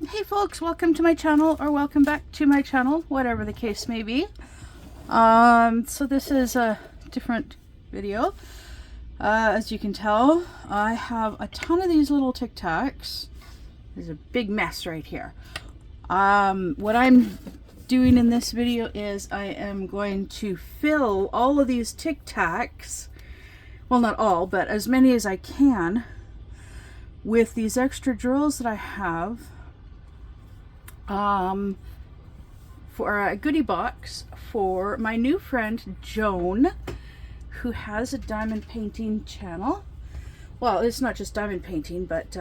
Hey folks, welcome to my channel, or welcome back to my channel, whatever the case may be. So this is a different video. As you can tell, I have a ton of these little TicTacs. There's a big mess right here. What I'm doing in this video is I am going to fill all of these TicTacs, well, not all, but as many as I can, with these extra drills that I have for a goodie box for my new friend Joan, who has a diamond painting channel. Well, it's not just diamond painting, but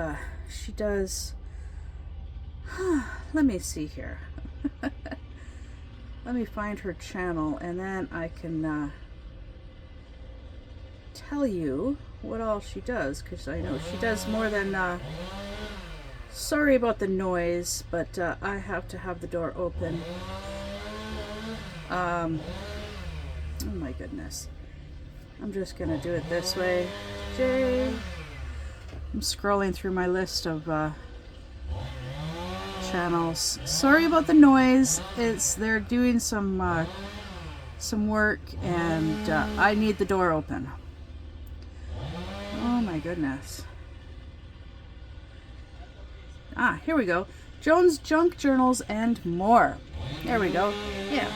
she does, let me see here. Let me find her channel and then I can tell you what all she does, because I know she does more than sorry about the noise, but I have to have the door open. Oh my goodness. I'm just gonna do it this way. Jay. I'm scrolling through my list of channels. Sorry about the noise. They're doing some work and I need the door open. Oh my goodness. Here we go. Joan's Junk Journals and More. There we go. Yeah.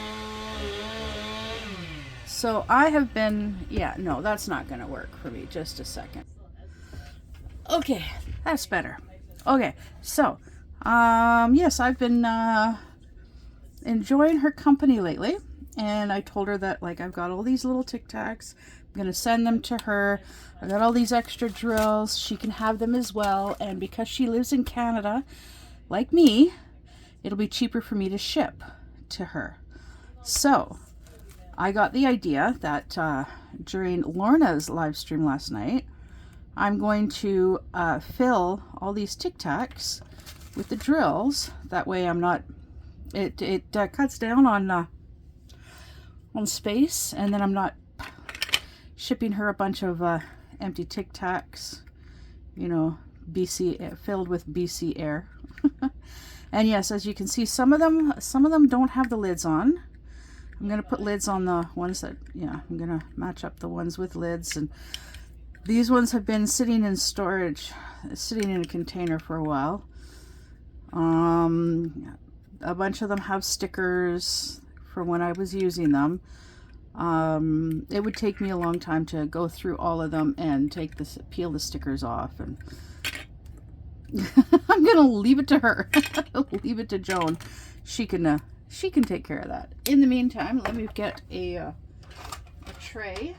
So I have been, no, that's not going to work for me. Just a second. Okay, that's better. Okay, so, yes, I've been enjoying her company lately. And I told her that, like, I've got all these little TicTacs. I'm going to send them to her. I got all these extra drills. She can have them as well. And because she lives in Canada, like me, it'll be cheaper for me to ship to her. So I got the idea that during Lorna's live stream last night, I'm going to fill all these TicTacs with the drills. That way I'm not, it cuts down on space, and then I'm not shipping her a bunch of empty TicTacs, you know, BC filled with BC air. And yes, as you can see, some of them don't have the lids on. I'm gonna put lids on the ones that, I'm gonna match up the ones with lids. And these ones have been sitting in storage, sitting in a container for a while. A bunch of them have stickers from when I was using them. It would take me a long time to go through all of them and peel the stickers off, and I'm gonna leave it to her. Leave it to Joan. She can take care of that. In the meantime, let me get a tray.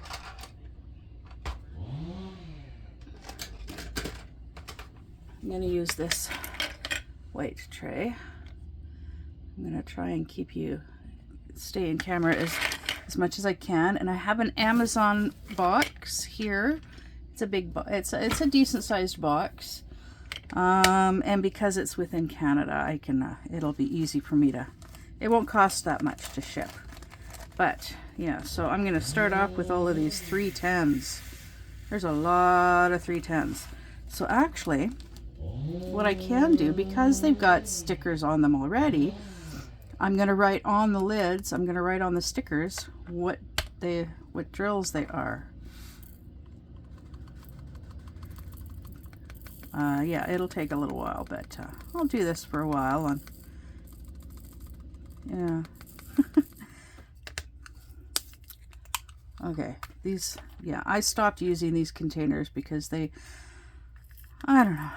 I'm gonna use this white tray. I'm gonna try and stay in camera as much as I can. And I have an Amazon box here. It's a big it's a decent sized box. And because it's within Canada, I can it'll be easy for me to, it won't cost that much to ship. But yeah, so I'm gonna start off with all of these 310s. There's a lot of 310s. So actually, what I can do, because they've got stickers on them already, I'm going to write on the lids, I'm going to write on the stickers what drills they are. Yeah, it'll take a little while, but I'll do this for a while. And yeah. Okay, I stopped using these containers because I don't know,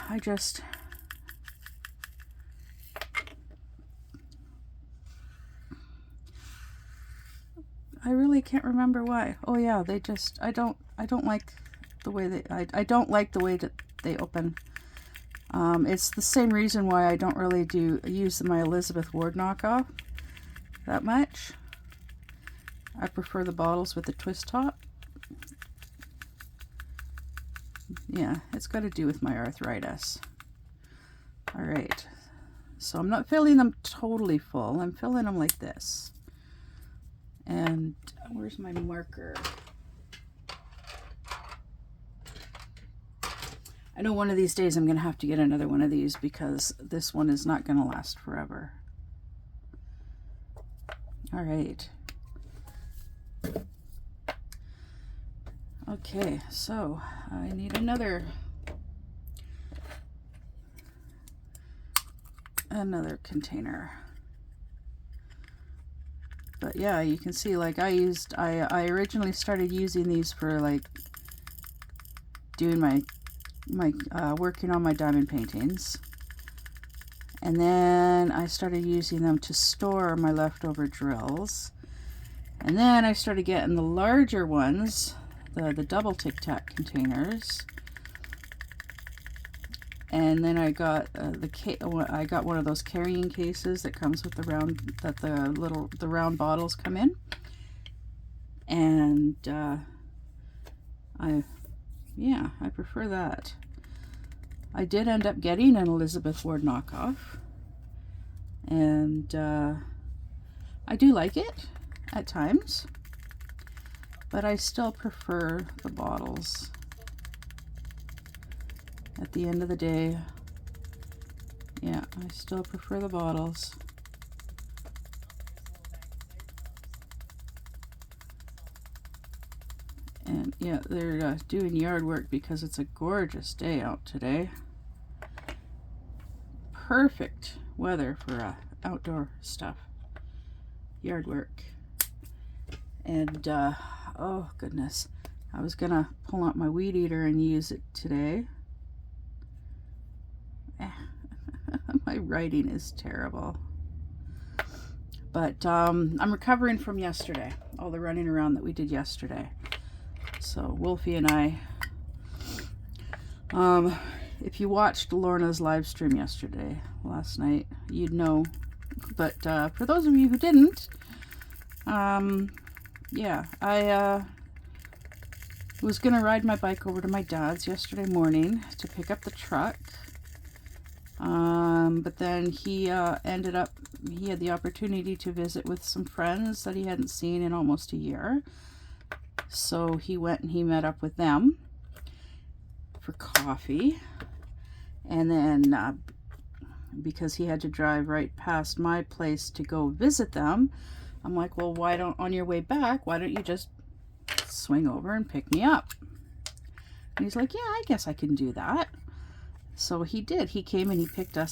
I really can't remember why. Oh yeah, I don't like the way I don't like the way that they open. It's the same reason why I don't really use my Elizabeth Ward knockoff that much. I prefer the bottles with the twist top. Yeah, it's got to do with my arthritis. All right, so I'm not filling them totally full. I'm filling them like this. And where's my marker? I know one of these days I'm going to have to get another one of these because this one is not going to last forever. All right. Okay, so I need another container. But yeah, you can see, like, I originally started using these for like doing my working on my diamond paintings, and then I started using them to store my leftover drills, and then I started getting the larger ones, the double TicTac containers, and then I got I got one of those carrying cases that comes with the round, that the round bottles come in, and I prefer that. I did end up getting an Elizabeth Ward knockoff, and I do like it at times, but I still prefer the bottles. At the end of the day, yeah, I still prefer the bottles. And yeah, they're doing yard work because it's a gorgeous day out today. Perfect weather for outdoor stuff, yard work. And oh goodness, I was gonna pull out my weed eater and use it today. My writing is terrible, but I'm recovering from yesterday, all the running around that we did yesterday. So Wolfie and I, if you watched Lorna's live stream last night, you'd know. But for those of you who didn't, yeah, I was going to ride my bike over to my dad's yesterday morning to pick up the truck. But then he ended up, he had the opportunity to visit with some friends that he hadn't seen in almost a year. So he went and he met up with them for coffee. And then because he had to drive right past my place to go visit them, I'm like, well, why don't, on your way back, why don't you just swing over and pick me up? And he's like, yeah, I guess I can do that. So he did. He came and he picked up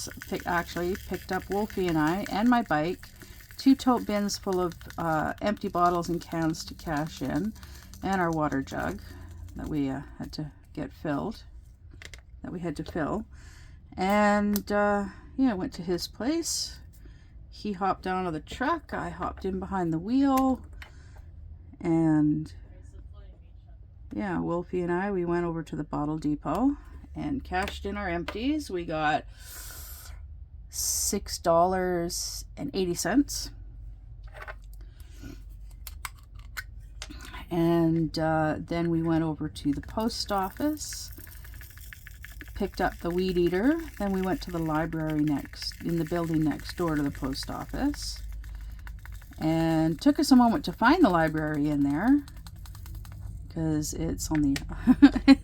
Wolfie and I and my bike, 2 tote bins full of empty bottles and cans to cash in, and our water jug that we had to get filled, that we had to fill. And yeah, I went to his place. He hopped down of the truck. I hopped in behind the wheel. And yeah, Wolfie and I, we went over to the bottle depot and cashed in our empties. We got $6.80. And then we went over to the post office, picked up the weed eater. Then we went to the library in the building next door to the post office. And took us a moment to find the library in there, because it's on the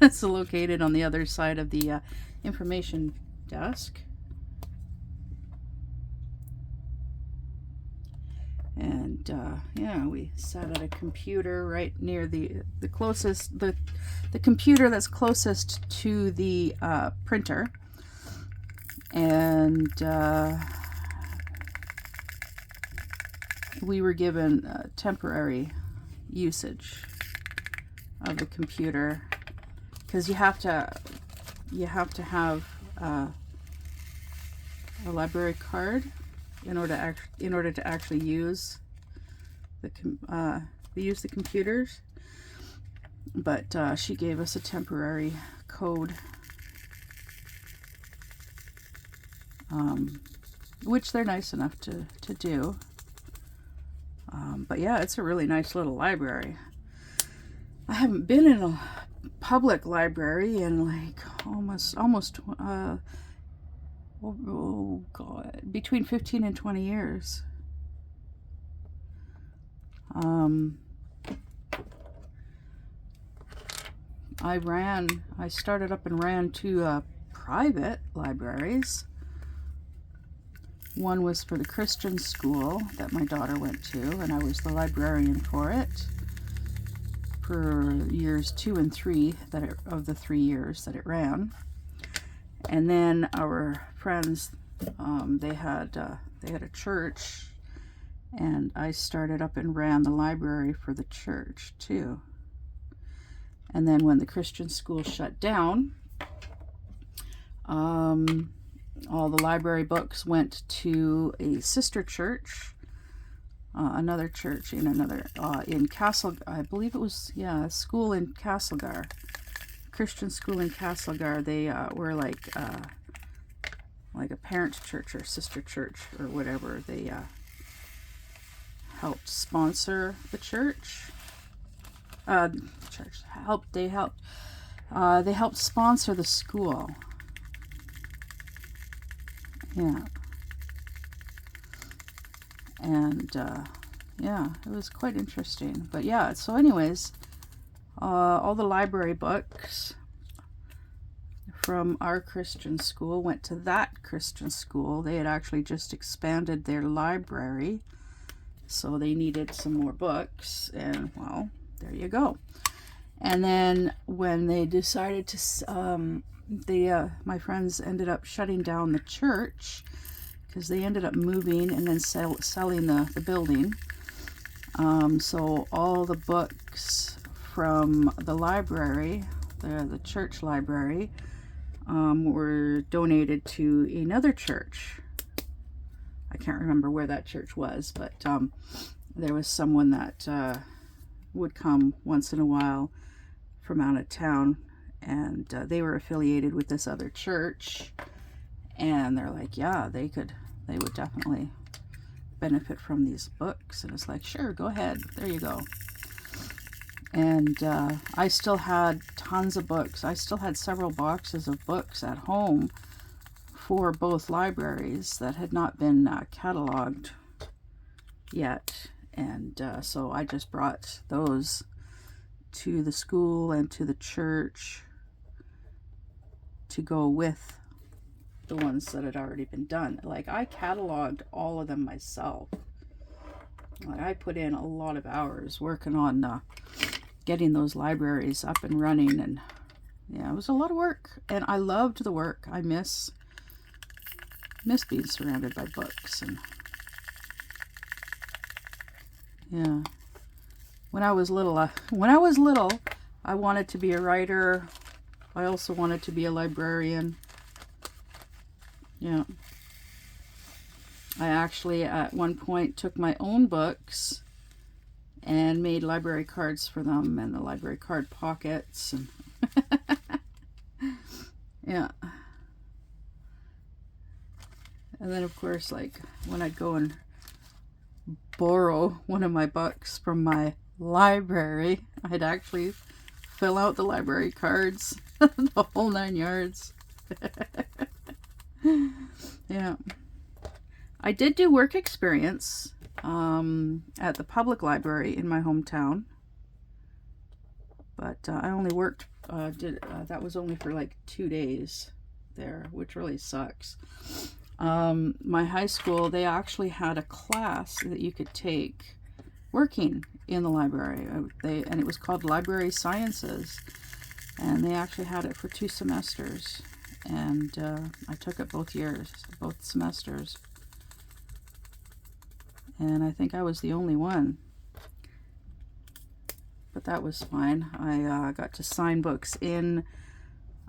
it's located on the other side of the information desk. And yeah, we sat at a computer right near the closest, the computer that's closest to the printer. And we were given temporary usage of the computer, because you have to have a library card in order to actually use the computers. But she gave us a temporary code, which they're nice enough to do. But yeah, it's a really nice little library. I haven't been in a public library in like almost oh god, between 15 and 20 years. I started up and ran two private libraries. One was for the Christian school that my daughter went to, and I was the librarian for it for years 2 and 3 of the 3 years that it ran. And then our friends, they had a church, and I started up and ran the library for the church too. And then when the Christian school shut down, all the library books went to a sister church, another church in Castle, I believe it was, yeah, a school in Castlegar, Christian school in Castlegar. They were like a parent church or sister church or whatever. They helped sponsor the church. They helped sponsor the school. Yeah. And yeah, it was quite interesting. But yeah, so anyways, all the library books from our Christian school went to that Christian school. They had actually just expanded their library, so they needed some more books, and well, there you go. And then when they decided to my friends ended up shutting down the church because they ended up moving and then selling the building. So all the books from the library, the church library, were donated to another church. I can't remember where that church was, but there was someone that would come once in a while from out of town, and they were affiliated with this other church, and they're like, yeah, they would definitely benefit from these books. And it's like, sure, go ahead, there you go. And I still had tons of books. I still had several boxes of books at home for both libraries that had not been cataloged yet. And so I just brought those to the school and to the church to go with the ones that had already been done. Like, I cataloged all of them myself. Like, I put in a lot of hours working on getting those libraries up and running, and yeah, it was a lot of work, and I loved the work. I miss being surrounded by books. And yeah, when I was little, I wanted to be a writer. I also wanted to be a librarian. Yeah. I actually at one point took my own books and made library cards for them, and the library card pockets, and yeah. And then of course, like, when I'd go and borrow one of my books from my library, I'd actually fill out the library cards, the whole 9 yards. Yeah. I did do work experience at the public library in my hometown, but I only worked, that was only for like 2 days there, which really sucks. My high school, they actually had a class that you could take working in the library, and it was called Library Sciences, and they actually had it for 2 semesters, and I took it both semesters, and I think I was the only one, but that was fine. I got to sign books in,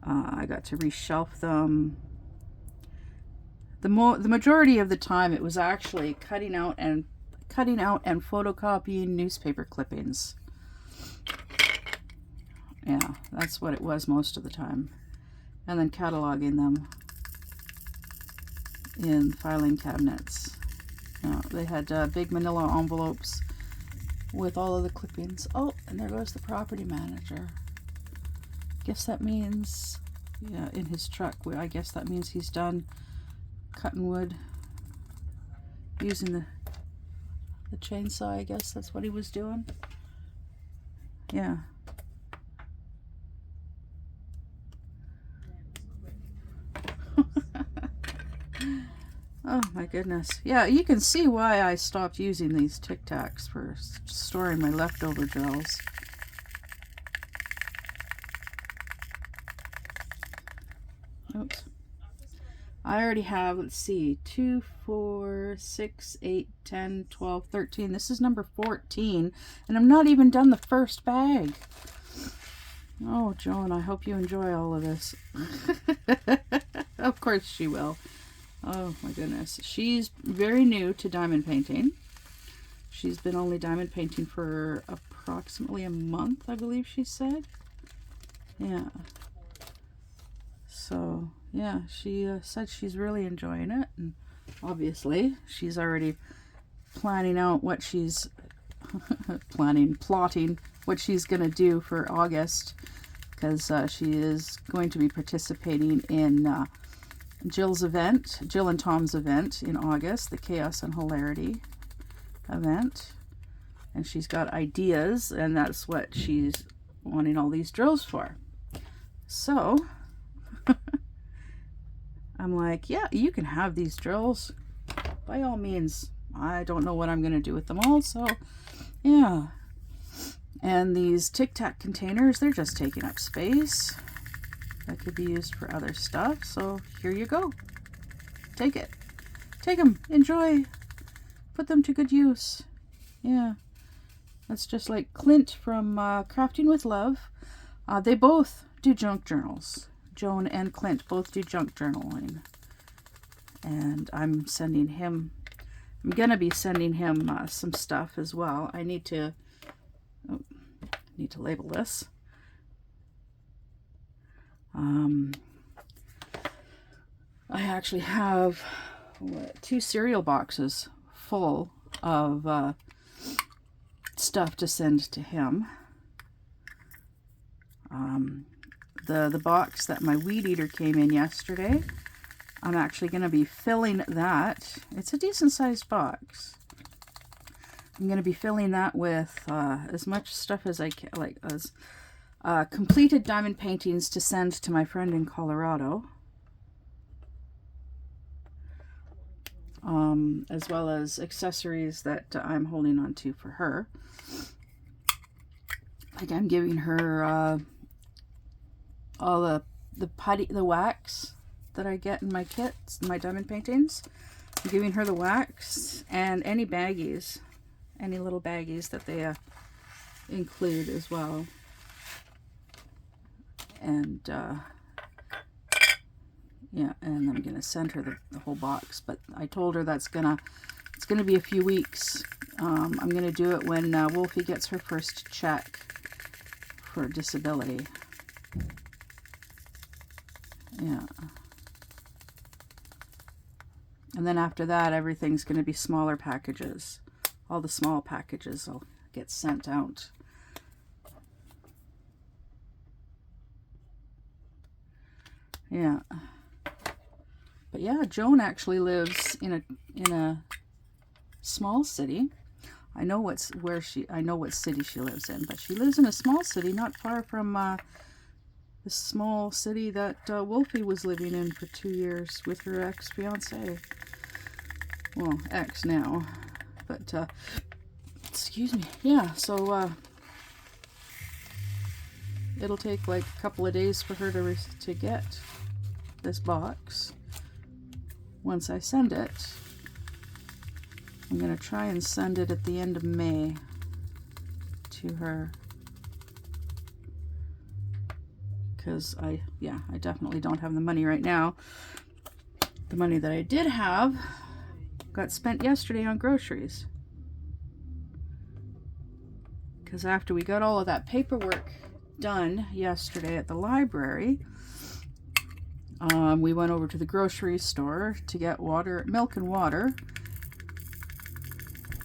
I got to reshelf them. The majority of the time it was actually cutting out and photocopying newspaper clippings. Yeah, that's what it was most of the time. And then cataloging them in filing cabinets. They had big manila envelopes with all of the clippings. Oh, and there goes the property manager. Guess that means, yeah, in his truck, I guess that means he's done cutting wood using the chainsaw. I guess that's what he was doing. Yeah. Oh my goodness. Yeah, you can see why I stopped using these TicTacs for storing my leftover drills. Oops. I already have, let's see, 2, 4, 6, 8, 10, 12, 13. This is number 14, and I'm not even done the first bag. Oh, Joan, I hope you enjoy all of this. Of course she will. Oh my goodness. She's very new to diamond painting. She's been only diamond painting for approximately a month, I believe she said. Yeah. So, yeah, she said she's really enjoying it. And obviously, she's already planning out what she's plotting what she's going to do for August. Because she is going to be participating in Jill's event, Jill and Tom's event in August, the Chaos and Hilarity event. And she's got ideas, and that's what she's wanting all these drills for. So, I'm like, yeah, you can have these drills. By all means. I don't know what I'm going to do with them all, so yeah. And these TicTac containers, they're just taking up space. That could be used for other stuff. So here you go. Take it. Take them. Enjoy. Put them to good use. Yeah. That's just like Clint from Crafting with Love. They both do junk journals. Joan and Clint both do junk journaling. And I'm sending him, I'm going to be sending him some stuff as well. I need to label this. I actually have 2 cereal boxes full of stuff to send to him. The box that my weed eater came in yesterday, I'm actually going to be filling that. It's a decent sized box. I'm going to be filling that with as much stuff as I can, like as completed diamond paintings to send to my friend in Colorado, as well as accessories that I'm holding on to for her. Like I'm giving her all the wax that I get in my kits, my diamond paintings. I'm giving her the wax and any baggies, any little baggies that they include as well. And yeah, and I'm gonna send her the whole box. But I told her it's gonna be a few weeks. I'm gonna do it when Wolfie gets her first check for disability. Yeah. And then after that, everything's going to be smaller packages. All the small packages will get sent out. Yeah. But yeah, Joan actually lives in a small city. I know what city she lives in, but she lives in a small city not far from the small city that Wolfie was living in for 2 years with her ex-fiance. Well, ex now, but excuse me. Yeah, so it'll take like a couple of days for her to get this box. Once I send it, I'm gonna try and send it at the end of May to her. Because I definitely don't have the money right now. The money that I did have got spent yesterday on groceries. Because after we got all of that paperwork done yesterday at the library, we went over to the grocery store to get milk and water.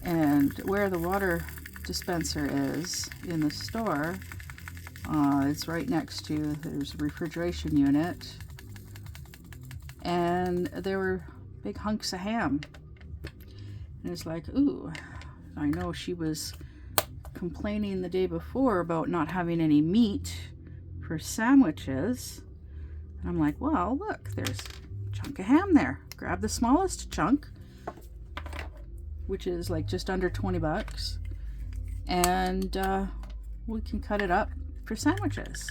And where the water dispenser is in the store, it's right next to, there's a refrigeration unit, and there were big hunks of ham. And it's like, ooh, I know she was complaining the day before about not having any meat for sandwiches. And I'm like, well, look, there's a chunk of ham there. grab the smallest chunk, which is like just under 20 bucks, and we can cut it up for sandwiches.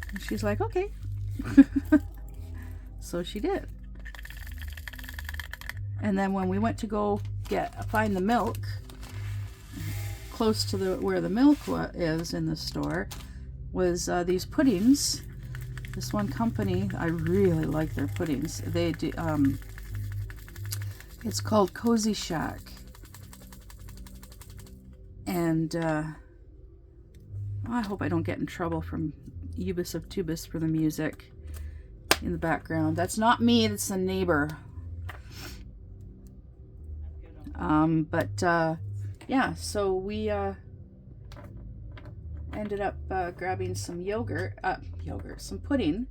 And she's like, okay. So she did. And then when we went to go find the milk, close to where the milk is in the store, was these puddings. This one company, I really like their puddings. They do. It's called Cozy Shack, and I hope I don't get in trouble from Ubis of Tubis for the music in the background. That's not me, it's the neighbor. Yeah, so we ended up grabbing some some pudding.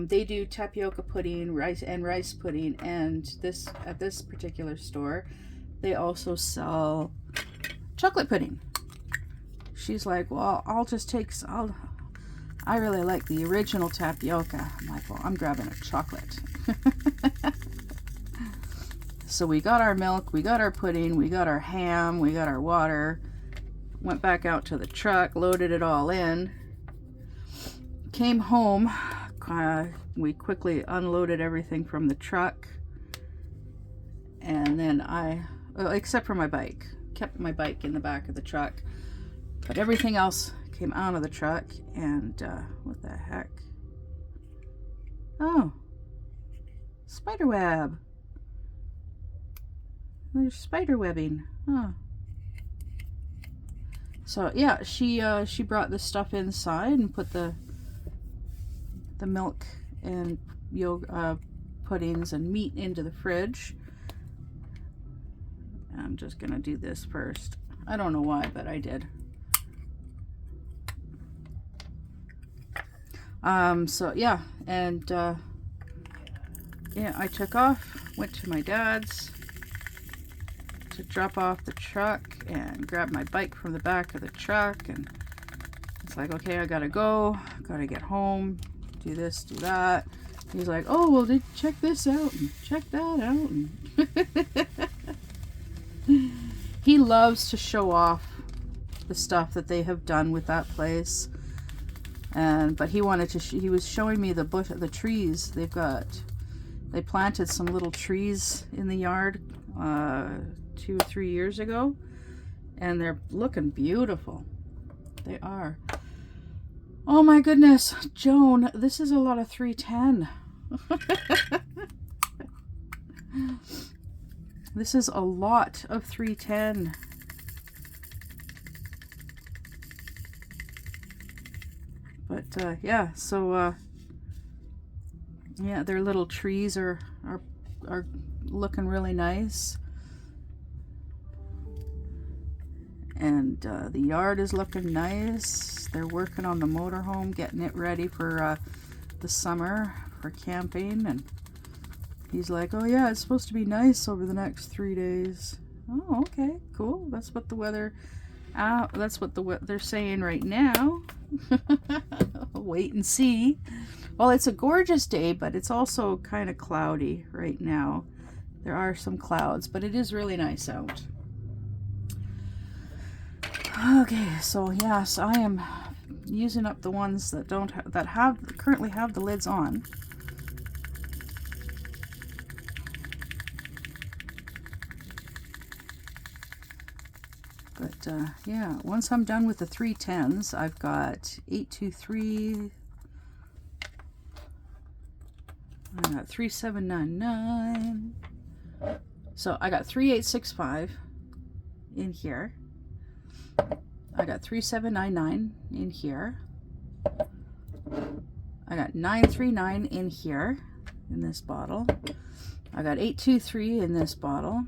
They do tapioca pudding, rice pudding, and at this particular store, they also sell chocolate pudding. She's like, well, I really like the original tapioca. I'm like, well, I'm grabbing a chocolate. So we got our milk, we got our pudding, we got our ham, we got our water, went back out to the truck, loaded it all in, came home, we quickly unloaded everything from the truck, and then except for my bike, kept my bike in the back of the truck, but everything else came out of the truck. And what the heck? Oh, spider web. There's spider webbing. Huh. So yeah, she brought this stuff inside and put the milk and puddings and meat into the fridge. I'm just gonna do this first. I don't know why, but I did. So yeah, and yeah, I took off, went to my dad's to drop off the truck and grab my bike from the back of the truck, and it's like, okay, I gotta go, gotta get home, do this, do that. He's like, oh, well, check this out and check that out. And he loves to show off the stuff that they have done with that place. But he wanted to he was showing me the trees they planted some little trees in the yard 2 or 3 years ago, and they're looking beautiful. They are. Oh my goodness, Joan, this is a lot of 310. This is a lot of 310. But yeah, so yeah, their little trees are looking really nice, and the yard is looking nice. They're working on the motorhome, getting it ready for the summer for camping. And he's like, oh yeah, it's supposed to be nice over the next 3 days. Oh, okay, cool. That's what the weather that's what they're saying right now. Wait and see. Well, it's a gorgeous day, but it's also kind of cloudy right now. There are some clouds, but it is really nice out. Okay, so yes, I am using up the ones that currently have the lids on. But yeah, once I'm done with the 310s, I've got 823, I got 3799. So I got 3865 in here. I got 3799 in here. I got 939 in here in this bottle. I got 823 in this bottle.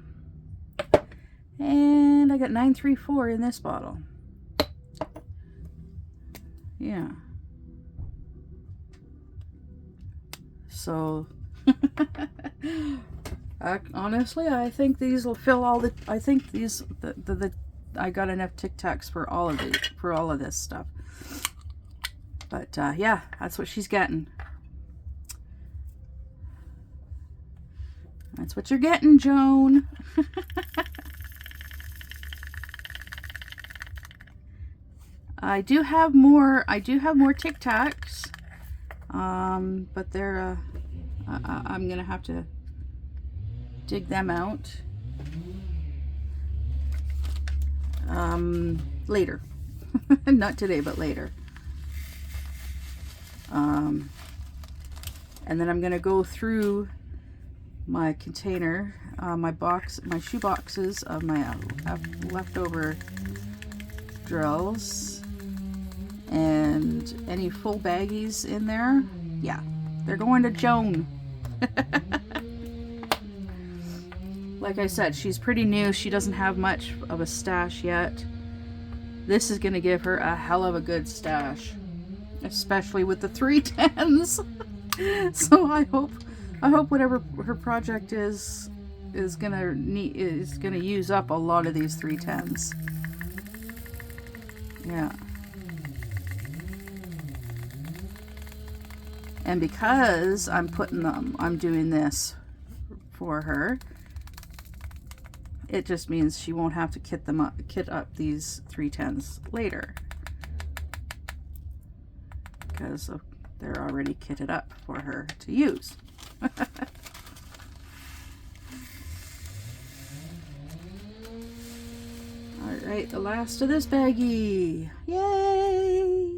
And I got 934 in this bottle. Yeah. So honestly, I think these will fill all the. I think these I got enough TicTacs for all of this stuff. But yeah, that's what she's getting. That's what you're getting, Joan. I do have more TicTacs, but they're I'm gonna have to dig them out later. Not today, but later. And then I'm gonna go through my container, my shoe boxes of my leftover drills. And any full baggies in there, yeah, they're going to Joan. Like I said, she's pretty new. She doesn't have much of a stash yet. This is going to give her a hell of a good stash, especially with the 310s. So I hope whatever her project is gonna use up a lot of these 310s. Yeah. And because I'm doing this for her, it just means she won't have to kit up these 310s later, because they're already kitted up for her to use. All right, the last of this baggie. Yay!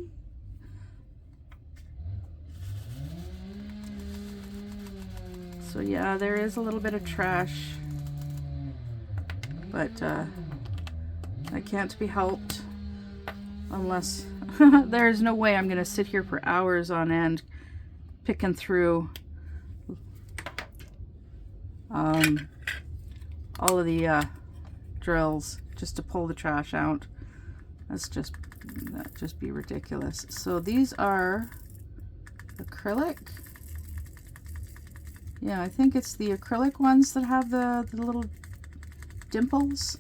So yeah, there is a little bit of trash, but that can't be helped unless there's no way I'm gonna sit here for hours on end picking through all of the drills just to pull the trash out. That'd just be ridiculous. So these are acrylic. Yeah, I think it's the acrylic ones that have the little dimples.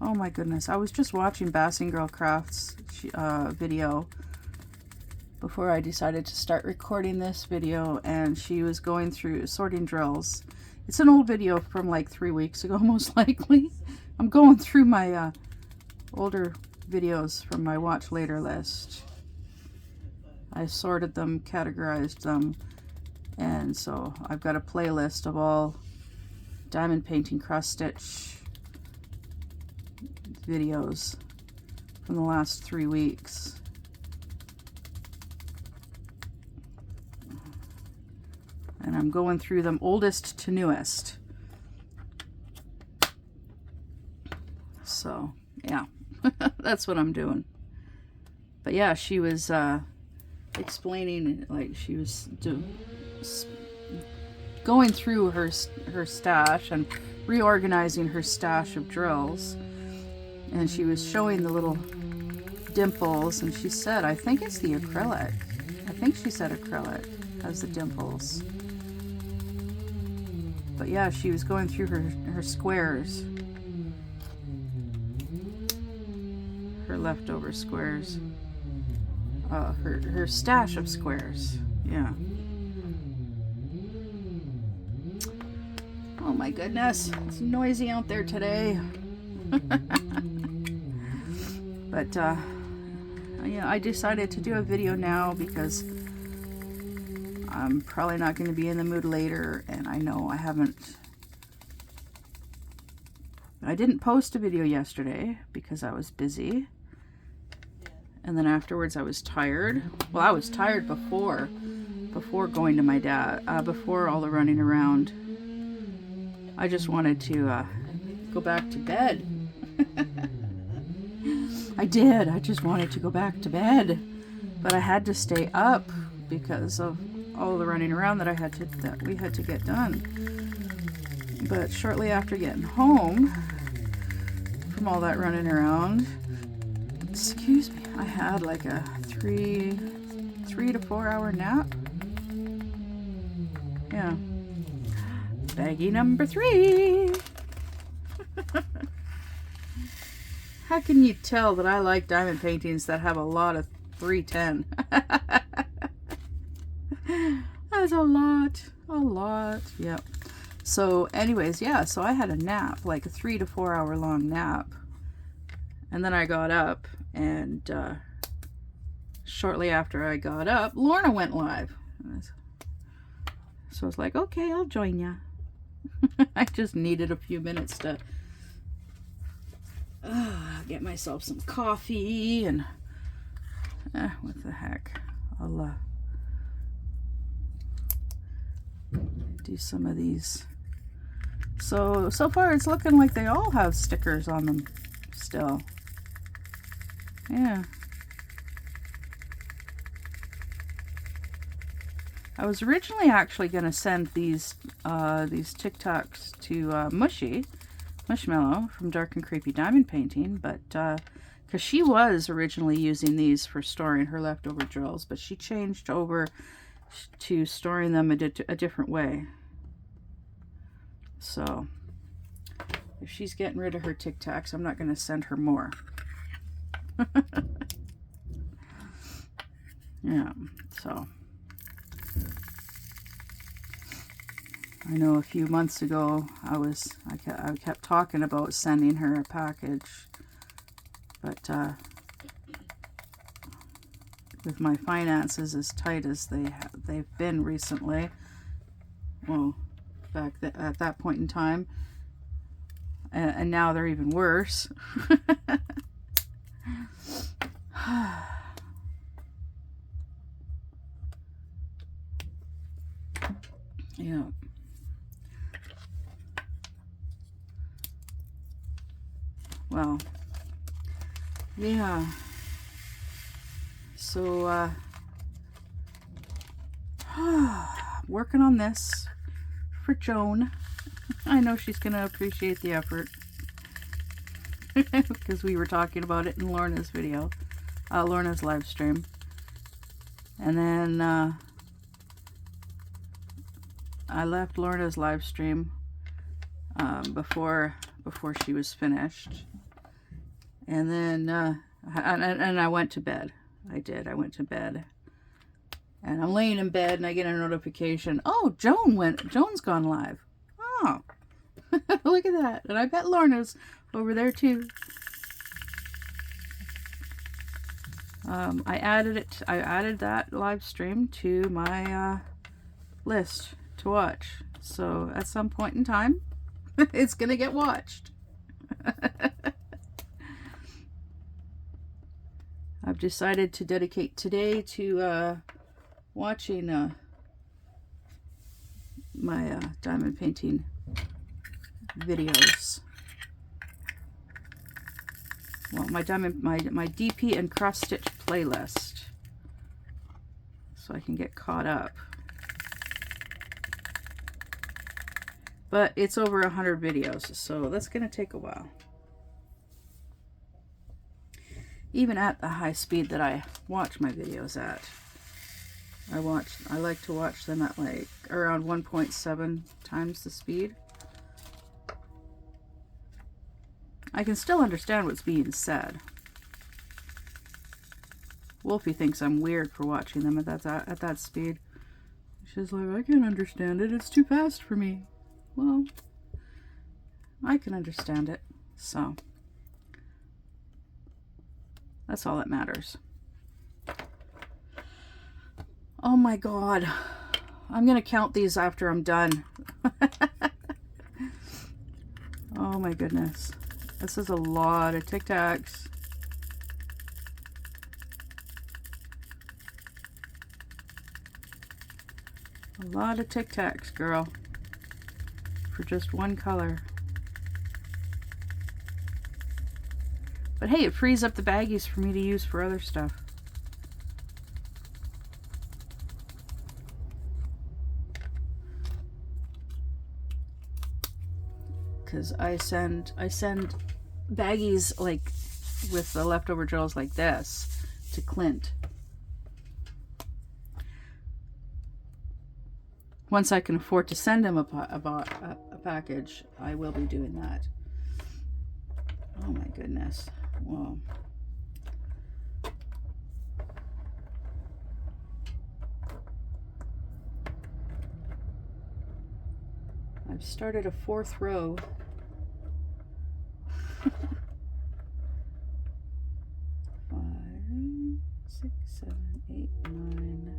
Oh my goodness, I was just watching Bassing Girl Crafts video before I decided to start recording this video, and she was going through sorting drills. It's an old video from like 3 weeks ago, most likely. I'm going through my older videos from my watch later list. I sorted them, categorized them, and so I've got a playlist of all diamond painting cross stitch videos from the last 3 weeks. And I'm going through them oldest to newest. So yeah, that's what I'm doing. But yeah, she was explaining, like, she was going through her stash and reorganizing her stash of drills, and she was showing the little dimples, and she said, I think it's the acrylic. I think she said acrylic has the dimples. But yeah, she was going through her squares, her leftover squares, her stash of squares. Yeah. Oh my goodness, it's noisy out there today. But yeah, I decided to do a video now because I'm probably not going to be in the mood later, and I know I didn't post a video yesterday because I was busy, and then afterwards I was tired. Well, I was tired before going to my dad, before all the running around. I just wanted to go back to bed. I did. I just wanted to go back to bed, but I had to stay up because of all the running around that we had to get done. But shortly after getting home from all that running around, excuse me, I had like a 3 to 4 hour nap. Yeah. Baggie number 3. How can you tell that I like diamond paintings that have a lot of 310. That's a lot. A lot. Yep. So anyways, yeah, so I had a nap, like a 3 to 4 hour long nap. And then I got up, and shortly after I got up, Lorna went live. So I was like, okay, I'll join ya. I just needed a few minutes to get myself some coffee, and what the heck. I'll do some of these. So far it's looking like they all have stickers on them still. Yeah. I was originally actually going to send these TicTacs to Mushmallow from Dark and Creepy Diamond Painting, but because she was originally using these for storing her leftover drills, but she changed over to storing them a different way. So if she's getting rid of her TicTacs, I'm not going to send her more. Yeah, so I know a few months ago I kept talking about sending her a package, but with my finances as tight as they've been recently, well, at that point in time, and now they're even worse. Yeah. Well, yeah. So, working on this for Joan. I know she's going to appreciate the effort. Because we were talking about it in Lorna's video. Lorna's live stream. And then, I left Lorna's live stream before she was finished, and then and I went to bed. I went to bed, and I'm laying in bed, and I get a notification. Oh, Joan's gone live. Oh, look at that! And I bet Lorna's over there too. I added that live stream to my list to watch. So at some point in time, it's gonna get watched. I've decided to dedicate today to watching my diamond painting videos. Well, my DP and cross stitch playlist, so I can get caught up. But it's over 100 videos, so that's going to take a while. Even at the high speed that I watch my videos at. I like to watch them at like around 1.7 times the speed. I can still understand what's being said. Wolfie thinks I'm weird for watching them at that speed. She's like, I can't understand it. It's too fast for me. Well, I can understand it, so that's all that matters. Oh my God, I'm gonna count these after I'm done. Oh my goodness, this is a lot of TicTacs. A lot of TicTacs, girl. For just one color. But hey, it frees up the baggies for me to use for other stuff. Because I send baggies like with the leftover drills like this to Clint. Once I can afford to send him a package, I will be doing that. Oh my goodness. Whoa. I've started a 4th row. 5, 6, 7, 8, 9.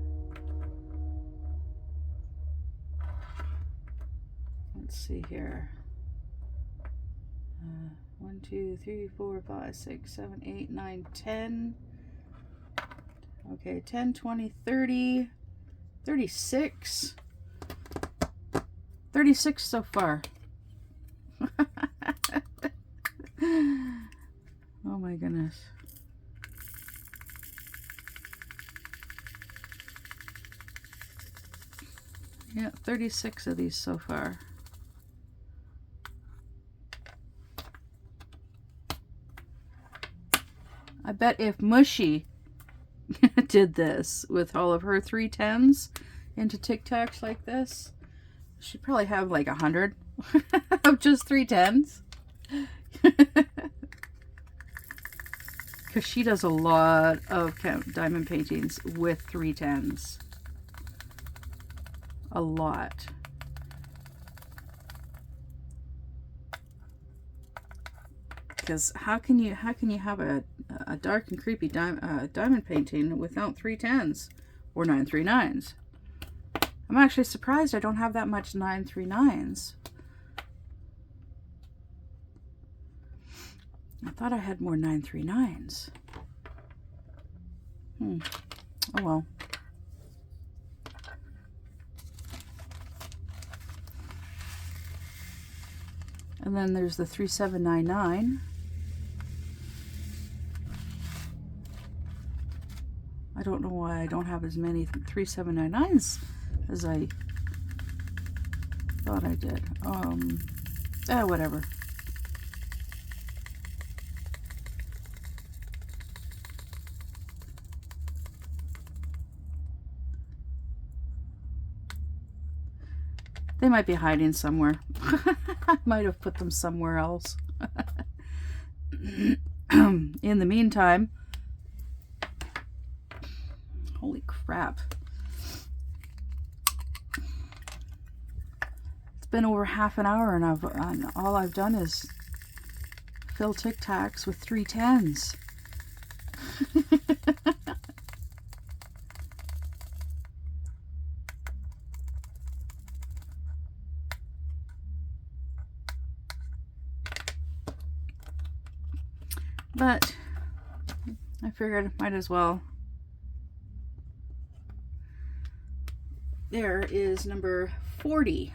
Let's see here. 1, 2, 3, 4, 5, 6, 7, 8, 9, 10. Okay, 10, 20, 30, 36. 36 so far. Oh my goodness. Yeah, 36 of these so far. I bet if Mushy did this with all of her 310s into TicTacs like this, she'd probably have like 100 of just 310s. Because she does a lot of diamond paintings with 310s. A lot. Because how can you have a dark and creepy diamond painting without 310s or 939s? I'm actually surprised I don't have that much 939s. I thought I had more 939s. Oh well. And then there's the 3799. I don't know why I don't have as many 3799s as I thought I did. Whatever. They might be hiding somewhere. I might have put them somewhere else. In the meantime, holy crap. It's been over half an hour and all I've done is fill TicTacs with 310s. But I figured I might as well. There is number 40.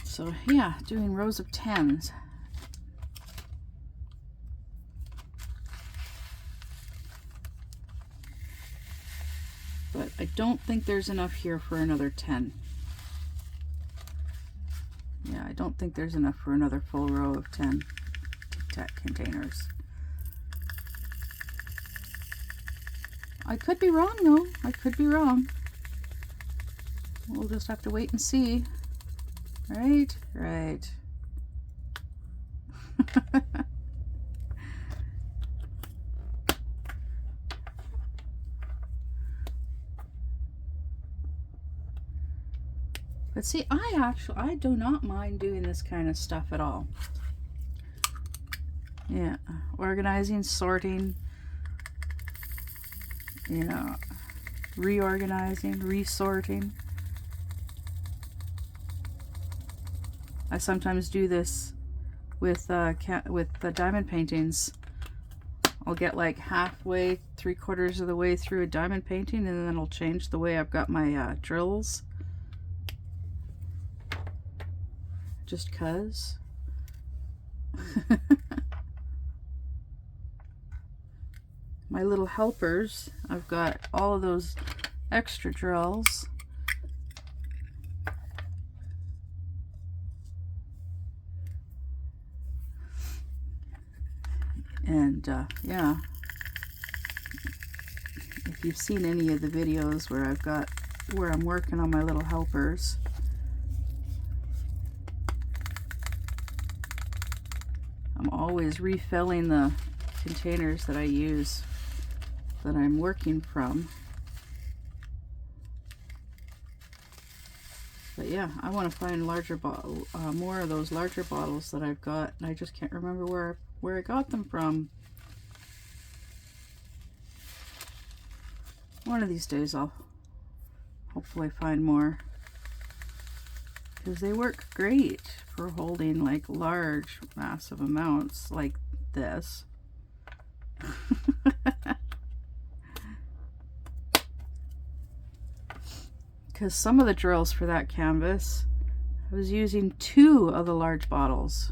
So yeah, doing rows of 10s. But I don't think there's enough here for another 10. Yeah, I don't think there's enough for another full row of 10 TicTac containers. I could be wrong though. I could be wrong. We'll just have to wait and see. Right? Right. But see, I do not mind doing this kind of stuff at all. Yeah, organizing, sorting, you know, reorganizing, resorting. I sometimes do this with the diamond paintings. I'll get like halfway, 3/4 of the way through a diamond painting, and then I'll change the way I've got my drills. Just 'cause. My little helpers, I've got all of those extra drills. And yeah, if you've seen any of the videos where I'm working on my little helpers, I'm always refilling the containers that I use, that I'm working from. But yeah, I want to find larger more of those larger bottles that I've got, and I just can't remember where I got them from. One of these days I'll hopefully find more, because they work great for holding like large, massive amounts like this. Because some of the drills for that canvas, I was using 2 of the large bottles.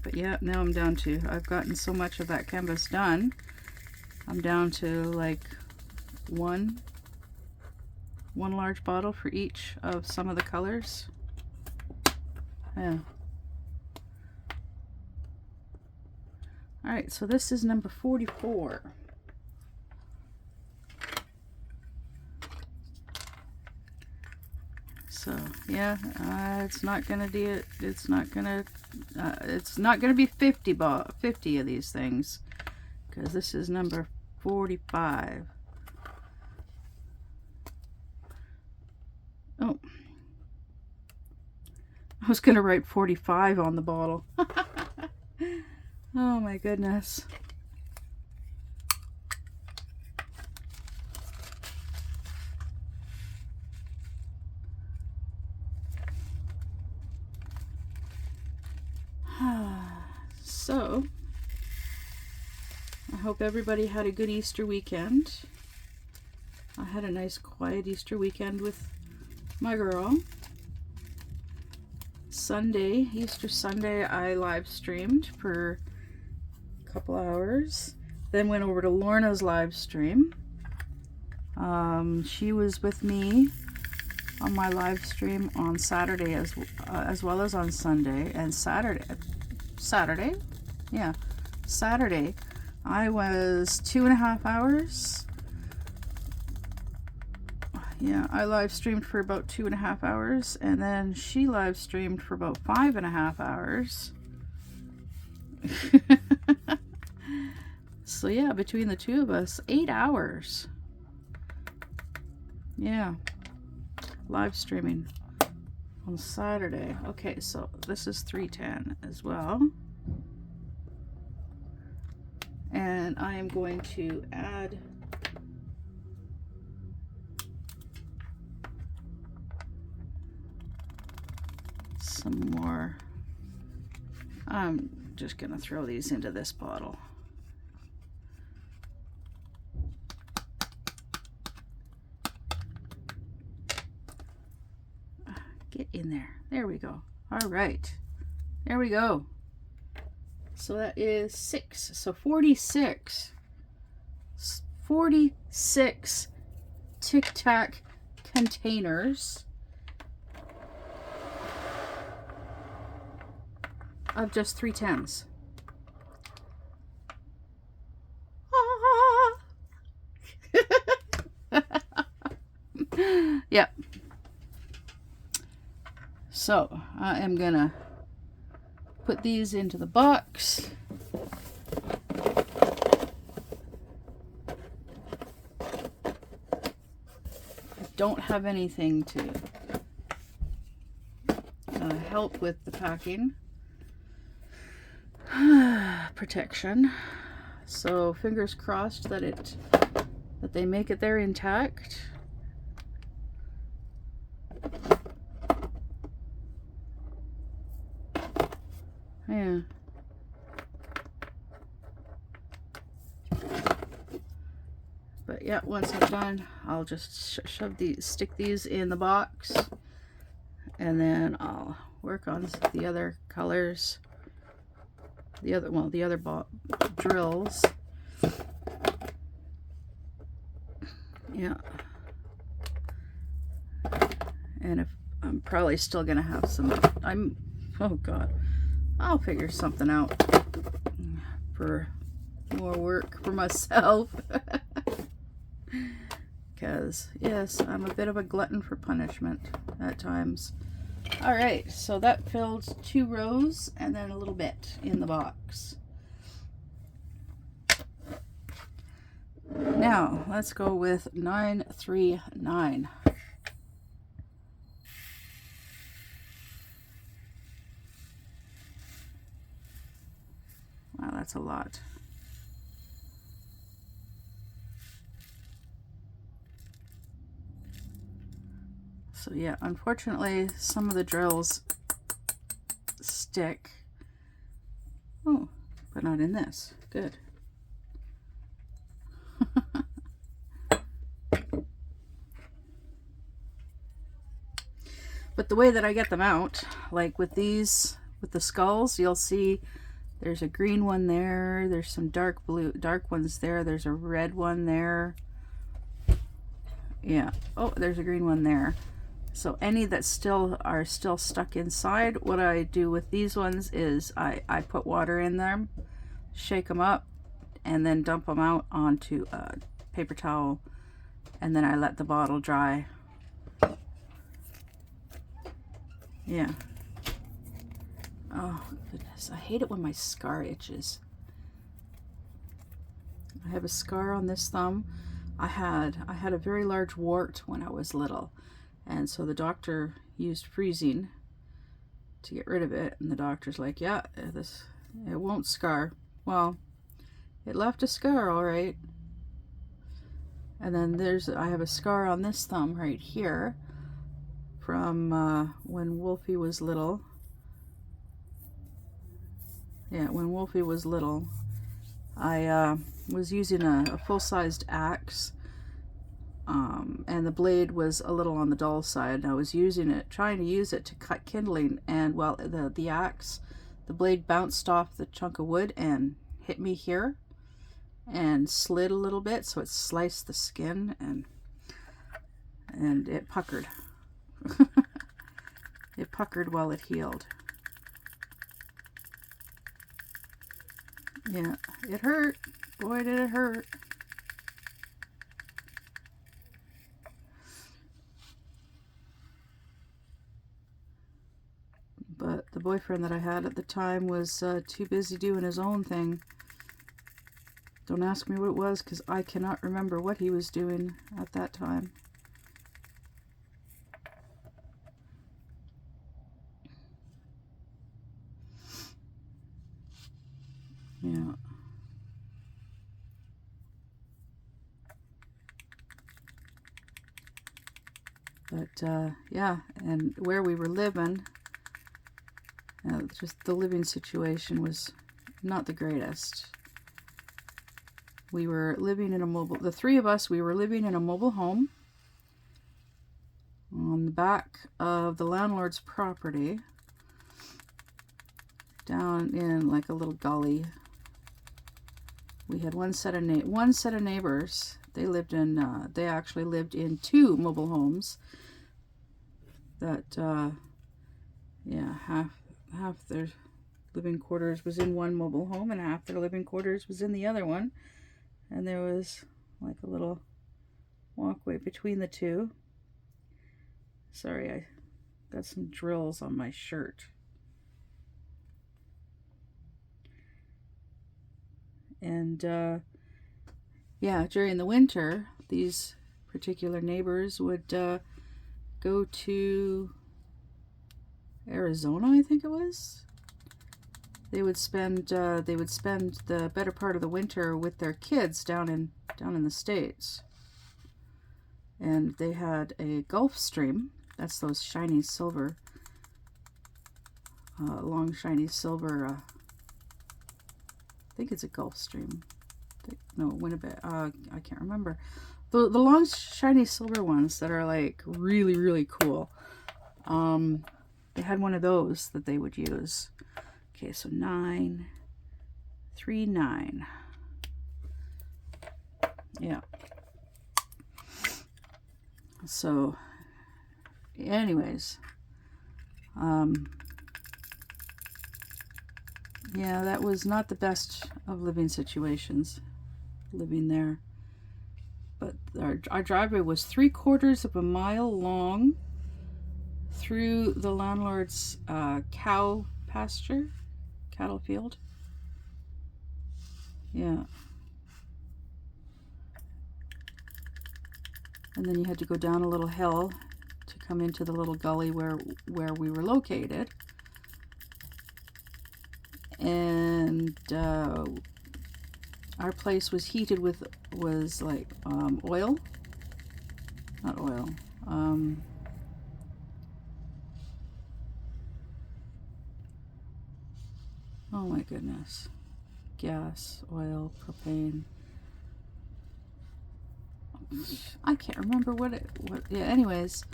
But yeah, now I'm down to, I've gotten so much of that canvas done, I'm down to like one large bottle for each of some of the colors. Yeah. Alright, so this is number 44. So yeah, it's not gonna do it. It's not gonna be 50 of these things, because this is number 45. Oh, I was gonna write 45 on the bottle. Oh my goodness. So, I hope everybody had a good Easter weekend. I had a nice quiet Easter weekend with my girl. Sunday, Easter Sunday, I live streamed for a couple hours. Then went over to Lorna's live stream. She was with me on my live stream on Saturday as well as on Sunday. And Saturday, I was 2.5 hours. Yeah, I live streamed for about 2.5 hours, and then she live streamed for about 5.5 hours. So yeah, between the two of us, 8 hours. Yeah, live streaming on Saturday. Okay, so this is 310 as well. And I am going to add some more. I'm just gonna throw these into this bottle. Get in there. There we go. All right. There we go. So that is 6. So 46. 46 TicTac containers of just 310s. Yep. So I am gonna put these into the box. I don't have anything to help with the packing protection, so fingers crossed that they make it there intact. Yeah. But yeah, once I'm done, I'll just stick these in the box, and then I'll work on the other colors, the other drills. Yeah. And if I'm probably still gonna have some, oh God, I'll figure something out for more work for myself. Because, yes, I'm a bit of a glutton for punishment at times. Alright, so that filled 2 rows and then a little bit in the box. Now, let's go with 939. Wow, that's a lot. So yeah, unfortunately, some of the drills stick. Oh, but not in this. Good. But the way that I get them out, like with these, with the skulls, you'll see there's a green one there, there's some dark ones there, there's a red one there. Yeah, oh, there's a green one there. So any that are still stuck inside, what I do with these ones is I put water in them, shake them up, and then dump them out onto a paper towel, and then I let the bottle dry. Yeah. Oh goodness, I hate it when my scar itches. I have a scar on this thumb. I had a very large wart when I was little, and so the doctor used freezing to get rid of it, and the doctor's like, yeah, it won't scar. Well, it left a scar, all right. And then I have a scar on this thumb right here from when Wolfie was little. Yeah, when Wolfie was little, I was using a full-sized axe, and the blade was a little on the dull side. I was trying to use it to cut kindling, and well, the axe, the blade bounced off the chunk of wood and hit me here and slid a little bit, so it sliced the skin, and it puckered. It puckered while it healed. Yeah, it hurt. Boy, did it hurt. But the boyfriend that I had at the time was too busy doing his own thing. Don't ask me what it was, because I cannot remember what he was doing at that time. Yeah. But yeah, and where we were living, just the living situation was not the greatest. We were living in the three of us, we were living in a mobile home on the back of the landlord's property, down in like a little gully. We had one set of neighbors. They actually lived in two mobile homes. That yeah, half their living quarters was in one mobile home, and half their living quarters was in the other one. And there was like a little walkway between the two. Sorry, I got some drills on my shirt. And yeah, during the winter, these particular neighbors would go to Arizona, I think it was. They would spend the better part of the winter with their kids down in the States. And they had a Gulf Stream. That's those shiny silver, long shiny silver. I think it's a Gulf Stream. No, Winnipeg. I can't remember. The long shiny silver ones that are like really, really cool. They had one of those that they would use. Okay, so 939. Yeah. So, anyways, yeah, that was not the best of living situations, living there. But our driveway was 3/4 of a mile long through the landlord's cattle field. Yeah. and then you had to go down a little hill to come into the little gully where we were located. And our place was heated with like oil, not oil, oh my goodness, gas, oil, propane. I can't remember yeah, anyways.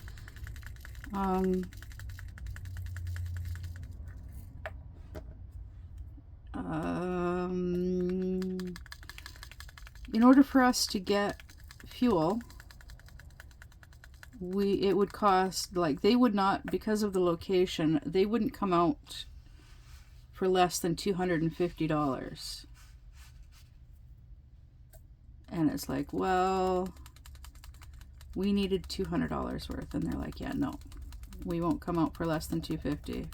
In order for us to get fuel, it would cost, like, they would not, because of the location, they wouldn't come out for less than $250. And it's like, well, we needed $200 worth, and they're like, yeah, no, we won't come out for less than $250.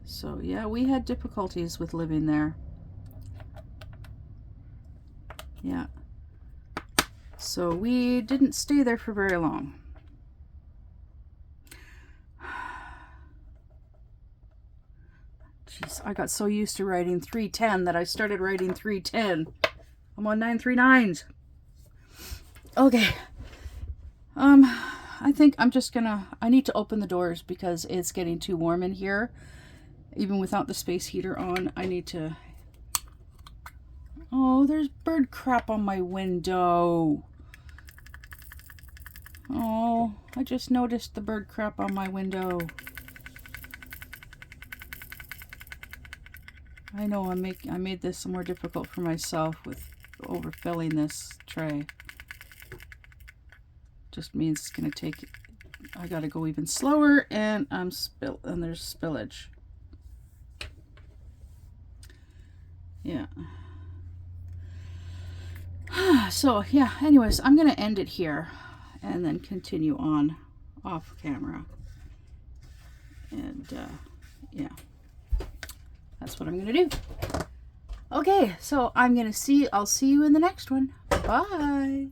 So yeah, we had difficulties with living there. Yeah. So we didn't stay there for very long. Jeez, I got so used to writing 310 that I started writing 310. I'm on 939s. Okay. I think I'm just gonna, I need to open the doors because it's getting too warm in here. Even without the space heater on, I need to... Oh, there's bird crap on my window. Oh, I just noticed the bird crap on my window. I know I made this more difficult for myself with overfilling this tray. Just means it's gonna take, I gotta go even slower, and there's spillage. Yeah. So yeah, anyways, I'm gonna end it here and then continue on off camera. And yeah, that's what I'm gonna do. Okay, so I'll see you in the next one. Bye.